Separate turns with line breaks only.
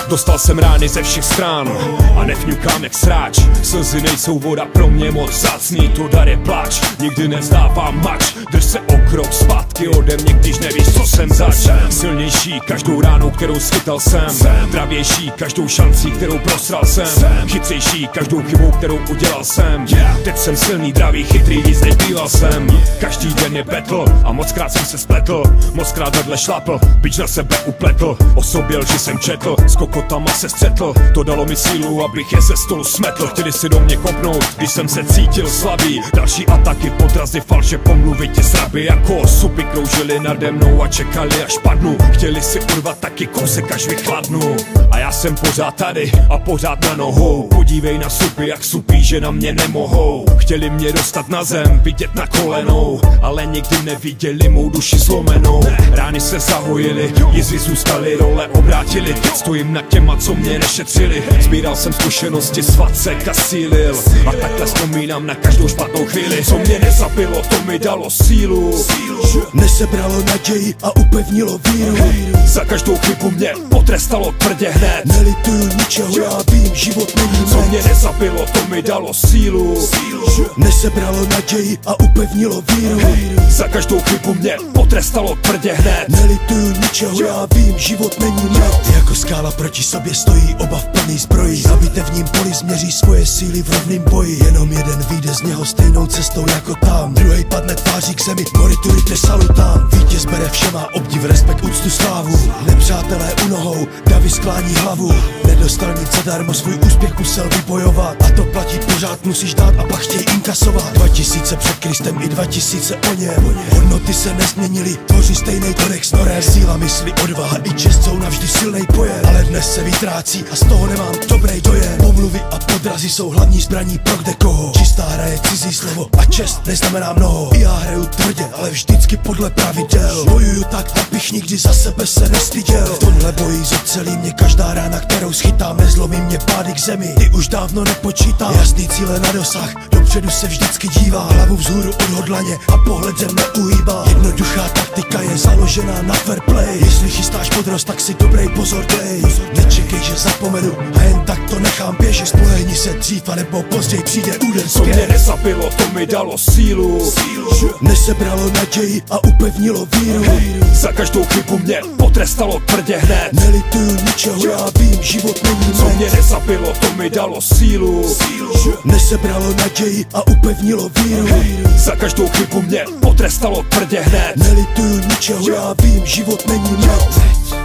Dostal jsem rány ze všech stran a nevňukám jak sráč. Slzy nejsou voda pro mě moc vzácný, to dar je pláč. Nikdy nevzdávám mač, drž se o krok zpátky ode mě, když nevíš, co jsem zač. Silnější každou ránou, kterou schytal jsem. Zdravější každou šancí, kterou prosral jsem. Chytřejší každou chybou, kterou udělal jsem. Teď jsem silný, dravý, chytrý, nic než býval jsem. Každý den je battle a mockrát jsem se spletl. Mockrát vedle šlapl, bič na sebe upletl. Osoběl, že jsem četl, s kokotama se střetl. To dalo mi sílu, abych je ze stolu smetl. Chtěli si do mě kopnout, když jsem se cítil slabý. Další ataky, podrazy, falše, pomluvy, tě sraby jako osupy kroužili nade mnou a čekali až padnu. Chtěli si urvat taky kousek, až vychladnu. A já jsem pořád tady a pořád na nohou. Podívej na supy, jak supí, že na mě nemohou. Chtěli mě dostat na zem, vidět na kolenou, ale nikdy neviděli mou duši zlomenou. Rány se zahojily, jizvy zůstaly, role obrátili. Teď stojím nad těma, co mě nešetřili. Sbíral jsem zkušenosti, svacek a sílil. A takhle vzpomínám na každou špatnou chvíli. Co mě nezabilo, to mi dalo sílu.
Nesebralo naději a upevnilo víru.
Za každou chybu mě potrestalo tvrdě hned.
Nelituju ničeho, já vím, život není
Co mě nezabilo, to mi dalo sílu.
Nesebralo naději a upevnilo víru.
Za každou chybu mě potrestalo tvrdě hned.
Nelituju ničeho, já vím, život není med. Jako skála proti sobě stojí oba v plný zbroji. Na bitevním poli změří svoje síly v rovným boji. Jenom jeden vyjde z něho stejnou cestou jako tam. Druhej padne tváří k zemi, moriturite salutám. Vítěz bere všema obdiv, respekt, úctu, slávu. Nepřátelé u nohou, davy sklání hlavu. Nedostal nic zadarmo, svůj úspěch musel vybojovat. A to platí pořád, musíš dát a pak chtěj inkasovat. 2000 před Kristem i 2000 o něm. Hodnoty se nezměnily, tvoří stejnej kodex norem. Síla mysli, odvaha i čest jsou navždy silnej pojem. Ale dnes se vytrácí a z toho nemám dobrý dojem. Pomluvy a podrazy jsou hlavní zbraní pro kde koho. Čistá hra je cizí slovo a čest neznamená mnoho. I já hraju tvrdě, ale vždycky podle pravidel. Bojuju tak, abych nikdy za sebe se nestyděl. V tomhle boji zocelí mě každá rána, kterou schytáme, zlomí mě pády k zemi. Ty už dávno nepočítám, jasný cíle na dosah, dopředu se vždycky dívá. Hlavu vzhůru odhodlaně a pohled zem neuhýbá. Jednoduchá taktika je založená na fair play. Jestli chystáš podrost, tak si dobrý pozor dej. Nečekej, že zapomenu a jen tak to nechám běžet. Spolehni se dřív, anebo později přijde úder
Co mě nezabilo, to mi dalo sílu.
Nesebralo naději a upevnilo víru.
Za každou chybu mě potrestalo tvrdě hned.
Nelituju ničeho, já vím, život není med.
Co mě nezabilo, to mi dalo sílu.
Nesebralo naději a upevnilo víru.
Za každou chybu mě potrestalo tvrdě hned.
Nelituju ničeho, já vím, život není med.